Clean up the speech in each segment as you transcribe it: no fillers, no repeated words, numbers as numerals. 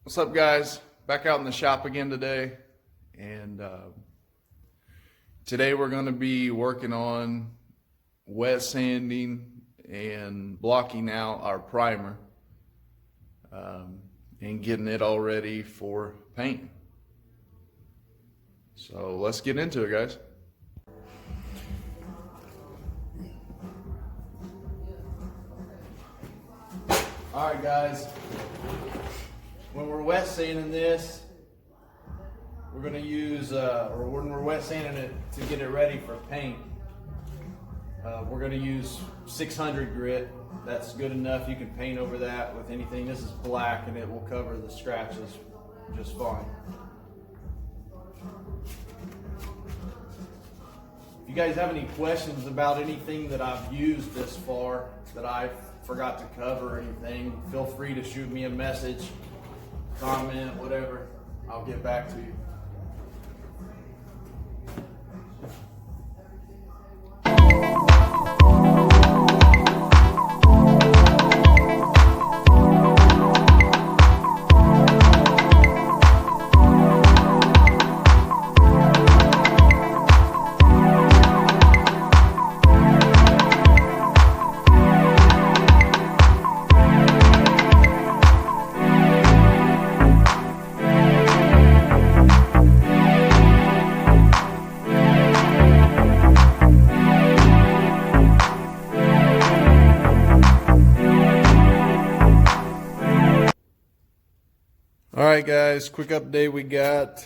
What's up, guys? Back out in the shop again today, and today we're going to be working on wet sanding and blocking out our primer and getting it all ready for paint. So let's get into it, guys. All right, guys. When we're wet sanding this, we're going to use, or when we're wet sanding it to get it ready for paint, we're going to use 600 grit. That's good enough. You can paint over that with anything. This is black and it will cover the scratches just fine. If you guys have any questions about anything that I've used this far that I forgot to cover or anything, feel free to shoot me a message, comment, whatever. I'll get back to you. Alright guys, quick update. We got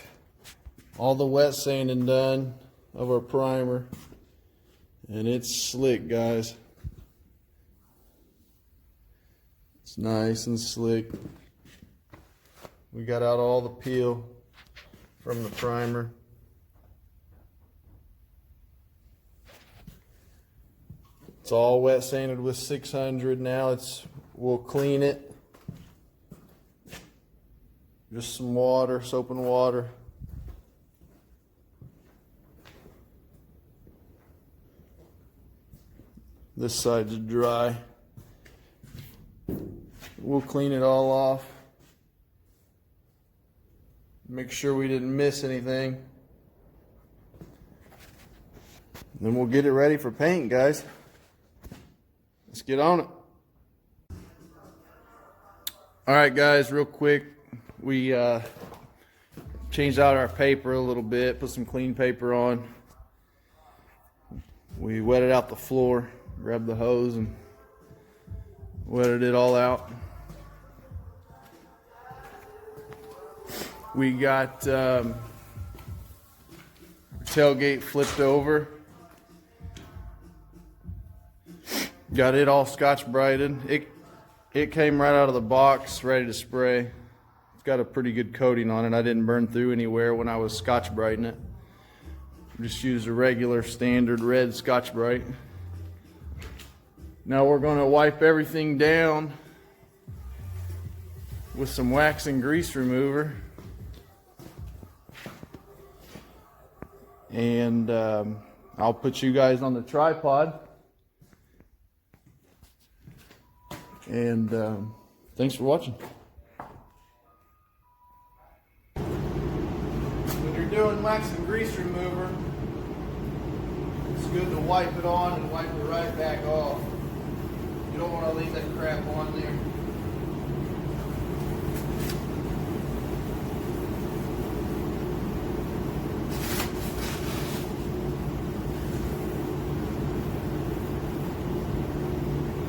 all the wet sanding done of our primer and it's slick, guys. It's nice and slick. We got out all the peel from the primer. It's all wet sanded with 600 now. We'll clean it. Just some water, soap and water. This side's dry. We'll clean it all off. Make sure we didn't miss anything. Then we'll get it ready for paint, guys. Let's get on it. All right, guys, real quick. We changed out our paper a little bit, put some clean paper on. We wetted out the floor, grabbed the hose and wetted it all out. We got tailgate flipped over. Got it all Scotch-Brighted. It came right out of the box, ready to spray. It's got a pretty good coating on it. I didn't burn through anywhere when I was Scotch-Brighting it. Just used a regular standard red Scotch-Brite. Now we're going to wipe everything down with some wax and grease remover. And I'll put you guys on the tripod. And thanks for watching. Doing wax and grease remover, it's good to wipe it on and wipe it right back off. You don't want to leave that crap on there.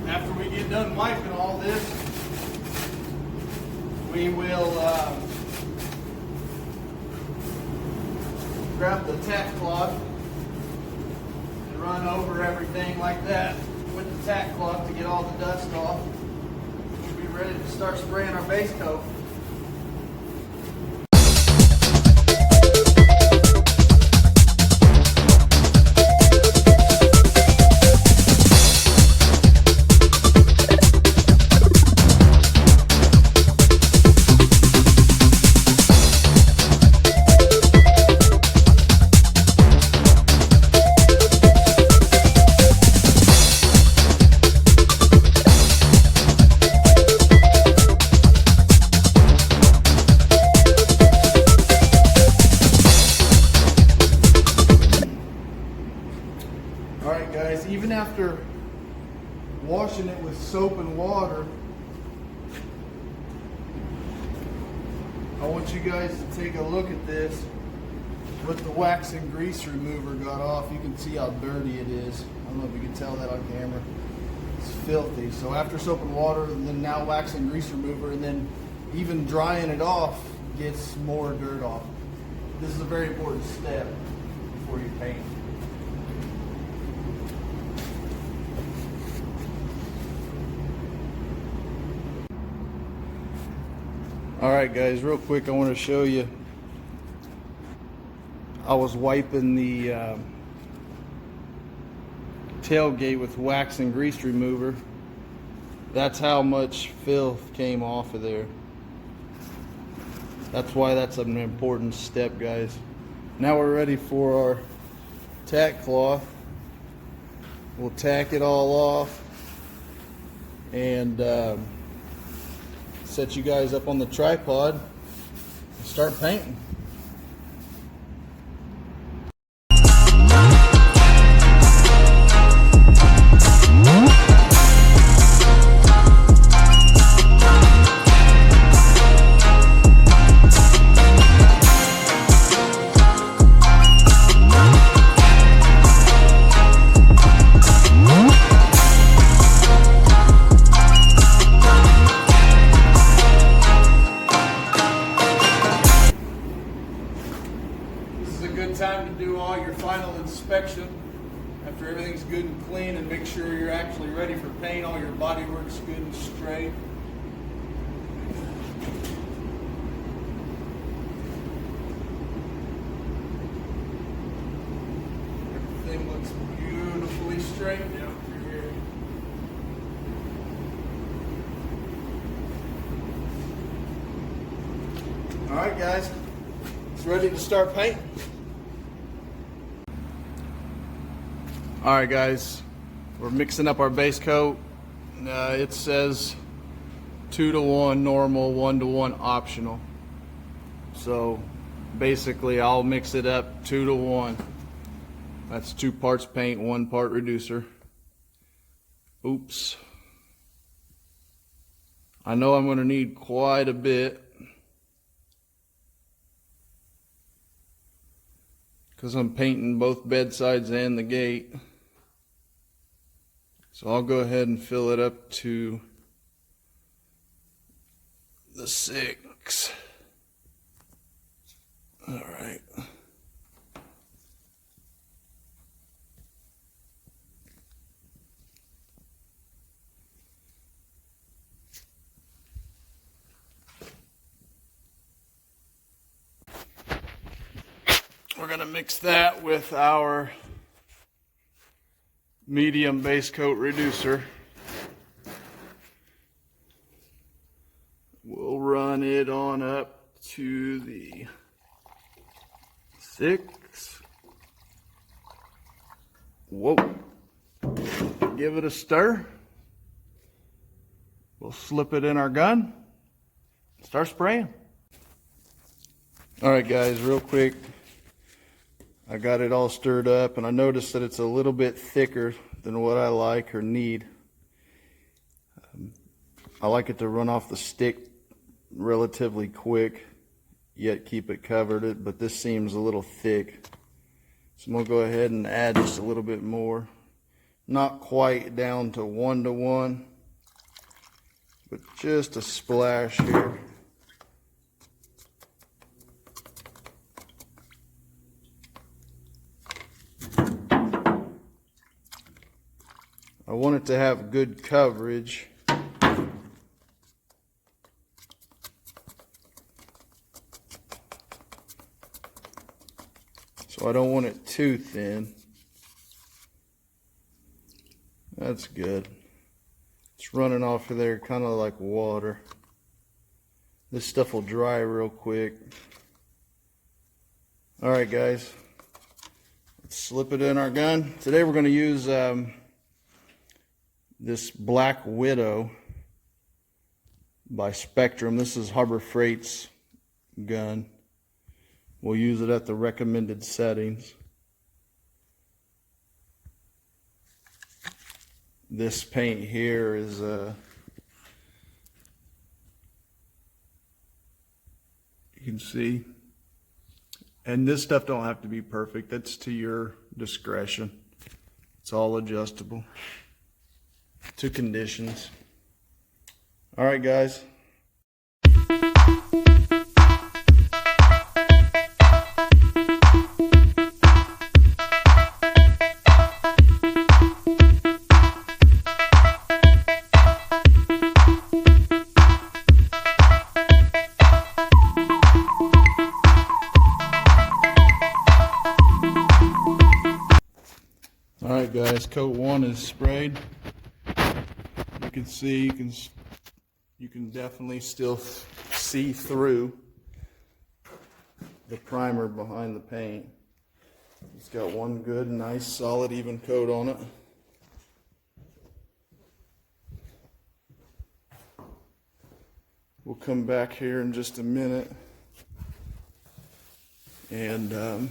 After we get done wiping all this, we will grab the tack cloth and run over everything like that with the tack cloth to get all the dust off. We'll be ready to start spraying our base coat. soap and water, I want you guys to take a look at this. What the wax and grease remover got off, you can see how dirty it is. I don't know if you can tell that on camera. It's filthy. So after soap and water, and then now wax and grease remover, and then even drying it off gets more dirt off. This is a very important step before you paint. Alright guys, real quick I want to show you. I was wiping the tailgate with wax and grease remover. That's how much filth came off of there. That's why that's an important step, guys. Now we're ready for our tack cloth. We'll tack it all off and set you guys up on the tripod and start painting. Time to do all your final inspection after everything's good and clean, and make sure you're actually ready for paint. All your body work's good and straight. Everything looks beautifully straight down through here. Alright guys, it's ready to start painting. Alright guys, we're mixing up our base coat. It says 2-to-1 normal, 1-to-1 optional. So basically I'll mix it up 2-to-1. That's 2 parts paint, 1 part reducer. Oops. I know I'm going to need quite a bit, because I'm painting both bedsides and the gate. So I'll go ahead and fill it up to the 6. All right. We're going to mix that with our medium base coat reducer. We'll run it on up to the 6. Whoa. Give it a stir. We'll slip it in our gun. Start spraying. Alright guys, real quick. I got it all stirred up, and I noticed that it's a little bit thicker than what I like or need. I like it to run off the stick relatively quick, yet keep it covered, but this seems a little thick. So I'm going to go ahead and add just a little bit more. Not quite down to 1-to-1, but just a splash here. I want it to have good coverage. So I don't want it too thin. That's good. It's running off of there kind of like water. This stuff will dry real quick. Alright guys, let's slip it in our gun. Today we're going to use this Black Widow by Spectrum. This is Harbor Freight's gun. We'll use it at the recommended settings. this paint here is you can see, and this stuff don't have to be perfect. That's to your discretion. It's all adjustable to conditions. All right, guys. All right, guys, coat 1 is sprayed. You can see, you can definitely still see through the primer behind the paint. It's got one good, nice, solid, even coat on it. We'll come back here in just a minute and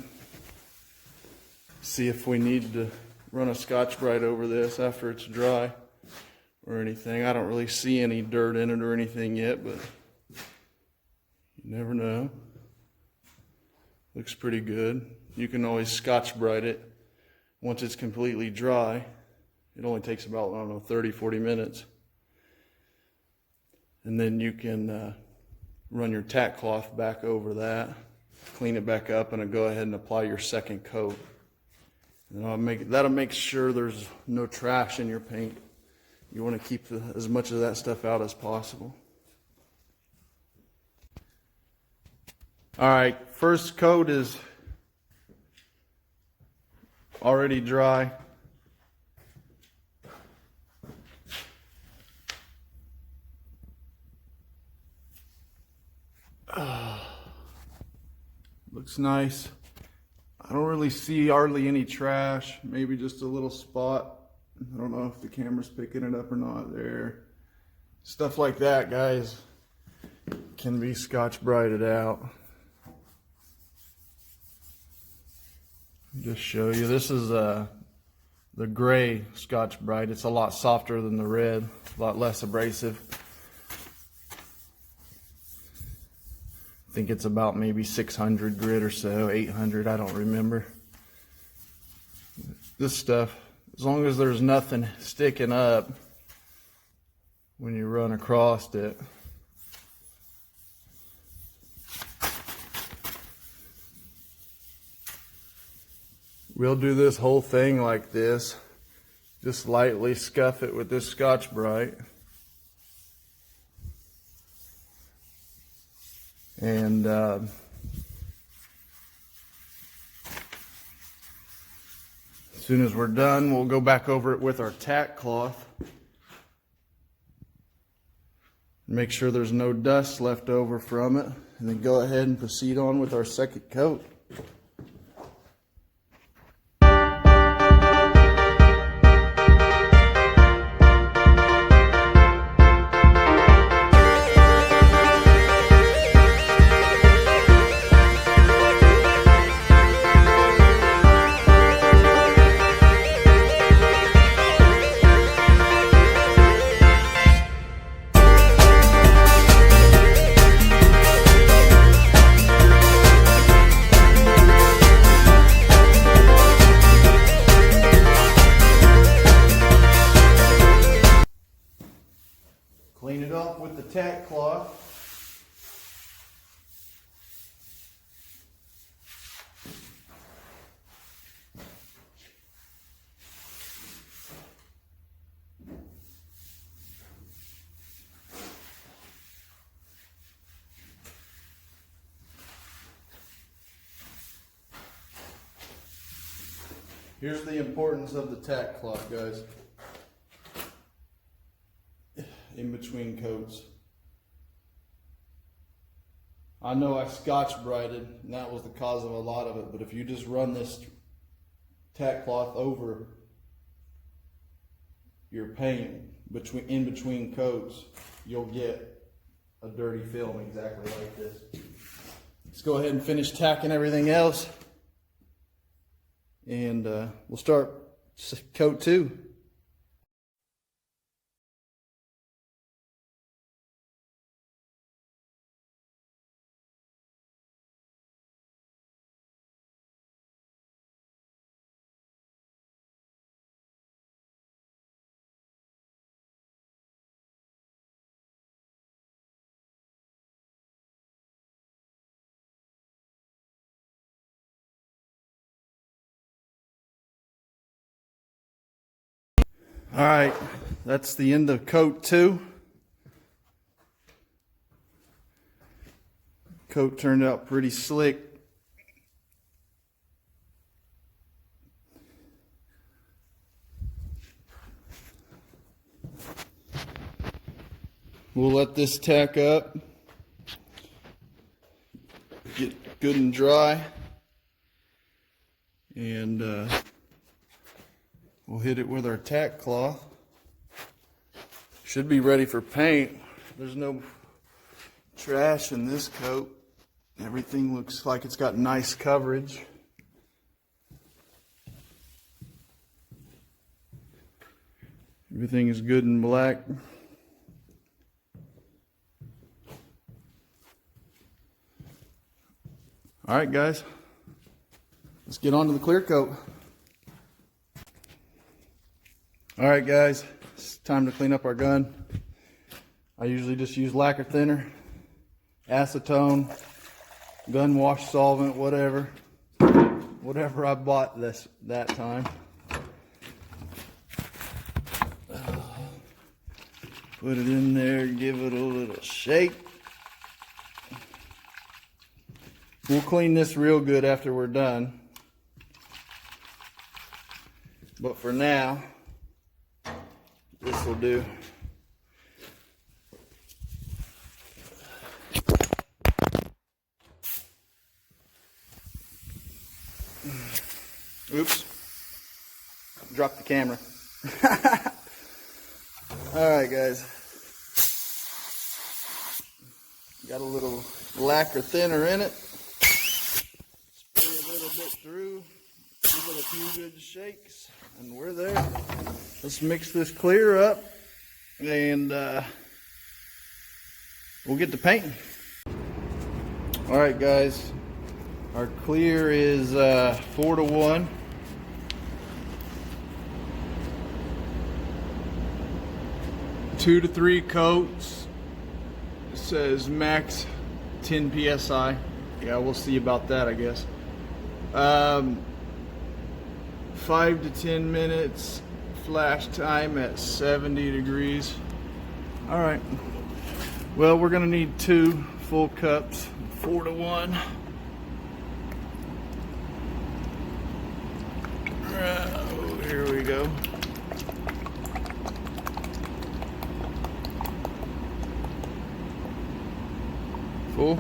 see if we need to run a Scotch-Brite over this after it's dry or anything. I don't really see any dirt in it or anything yet, but you never know. Looks pretty good. You can always Scotch-Brite it once it's completely dry. It only takes about, I don't know, 30-40 minutes. And then you can run your tack cloth back over that, clean it back up, and go ahead and apply your second coat. And that'll make sure there's no trash in your paint. You want to keep as much of that stuff out as possible. All right, first coat is already dry. Looks nice. I don't really see hardly any trash, maybe just a little spot. I don't know if the camera's picking it up or not there. Stuff like that, guys, can be Scotch-Brited out. Just show you, this is the gray Scotch-Brite. It's a lot softer than the red, a lot less abrasive. I think it's about maybe 600 grit or so, 800, I don't remember. This stuff, as long as there's nothing sticking up when you run across it, we'll do this whole thing like this. Just lightly scuff it with this Scotch-Brite. And as soon as we're done, we'll go back over it with our tack cloth. Make sure there's no dust left over from it, and then go ahead and proceed on with our second coat. Clean it off with the tack cloth. Here's the importance of the tack cloth, guys. In between coats. I know I Scotch-Brited, and that was the cause of a lot of it, but if you just run this tack cloth over your paint in between coats, you'll get a dirty film exactly like this. Let's go ahead and finish tacking everything else, and we'll start coat 2. All right, that's the end of coat 2. Coat turned out pretty slick. We'll let this tack up, get good and dry, and we'll hit it with our tack cloth. Should be ready for paint. There's no trash in this coat. Everything looks like it's got nice coverage. Everything is good and black. All right, guys, let's get on to the clear coat. All right, guys, it's time to clean up our gun. I usually just use lacquer thinner, acetone, gun wash solvent, whatever I bought that time. Put it in there, give it a little shake. We'll clean this real good after we're done. But for now, this will do. Oops. Dropped the camera. Alright, guys. Got a little lacquer thinner in it. Spray a little bit through. Give it a few good shakes. And we're there. Let's mix this clear up. And we'll get to painting. Alright, guys. Our clear is 4-to-1. Two to 3 coats. It says max 10 psi. Yeah, we'll see about that, I guess. 5 to 10 minutes. Flash time at 70 degrees. All right. Well, we're gonna need 2 full cups. 4-to-1. Here we go. Full.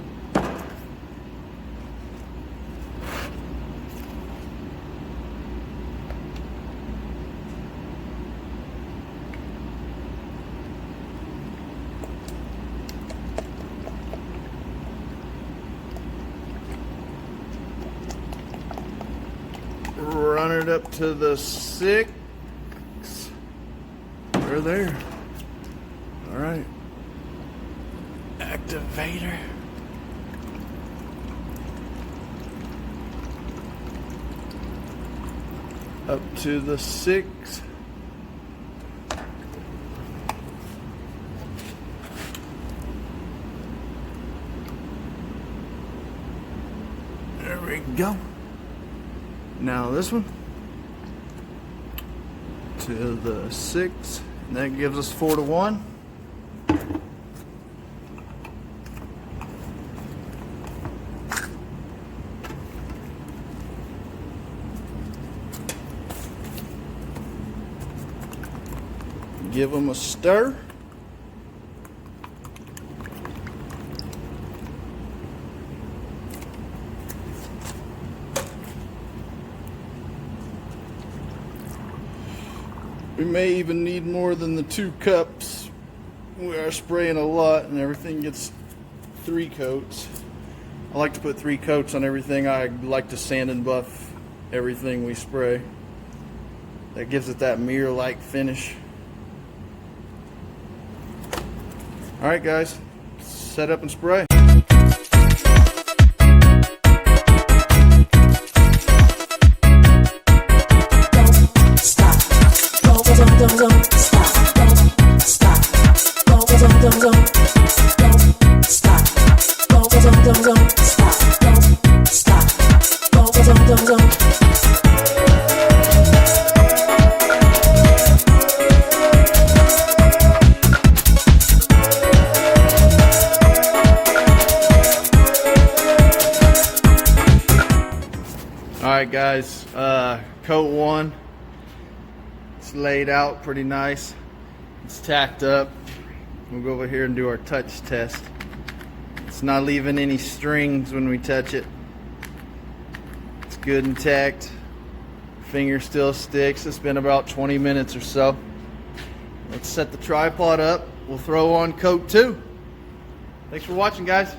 Run it up to the 6. We're there. All right. Activator. Up to the 6. There we go. Now this one to the 6. And that gives us 4-to-1. Give them a stir. We may even need more than the 2 cups. We are spraying a lot and everything gets 3 coats. I like to put 3 coats on everything. I like to sand and buff everything we spray. That gives it that mirror-like finish. All right, guys, set up and spray. Alright guys, coat 1. It's laid out pretty nice. It's tacked up. We'll go over here and do our touch test. It's not leaving any strings when we touch it. It's good and tacked. Finger still sticks. It's been about 20 minutes or so. Let's set the tripod up. We'll throw on coat 2. Thanks for watching, guys.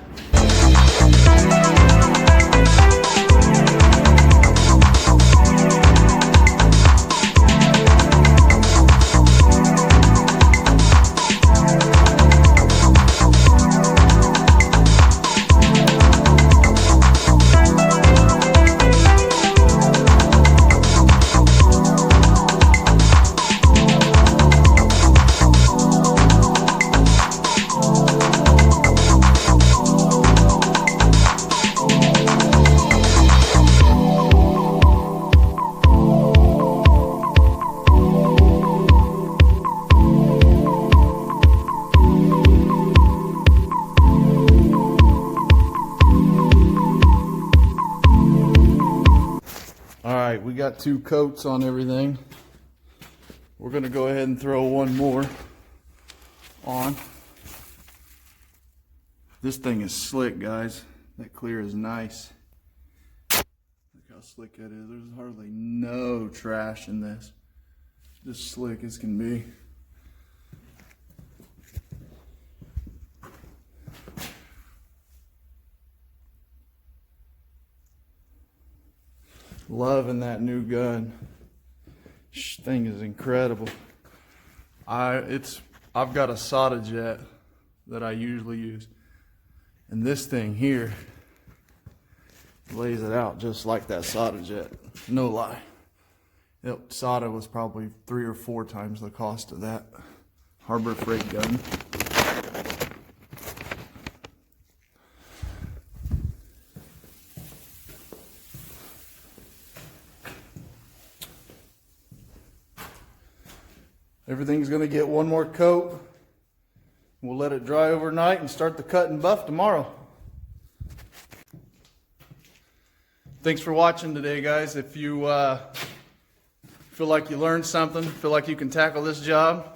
Alright, we got 2 coats on everything. We're going to go ahead and throw one more on. This thing is slick, guys. That clear is nice. Look how slick that is. There's hardly no trash in this. Just slick as can be. Loving that new gun. This thing is incredible. I've got a solder jet that I usually use, and this thing here lays it out just like that solder jet. No lie. Solder was probably 3 or 4 times the cost of that Harbor Freight gun. Everything's going to get one more coat. We'll let it dry overnight and start the cut and buff tomorrow. Thanks for watching today, guys. If you feel like you learned something, feel like you can tackle this job,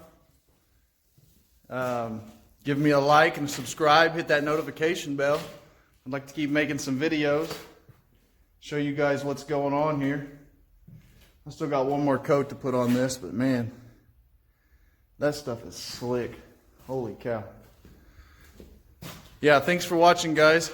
give me a like and subscribe. Hit that notification bell. I'd like to keep making some videos, show you guys what's going on here. I still got one more coat to put on this, but man, that stuff is slick. Holy cow. Yeah, thanks for watching, guys.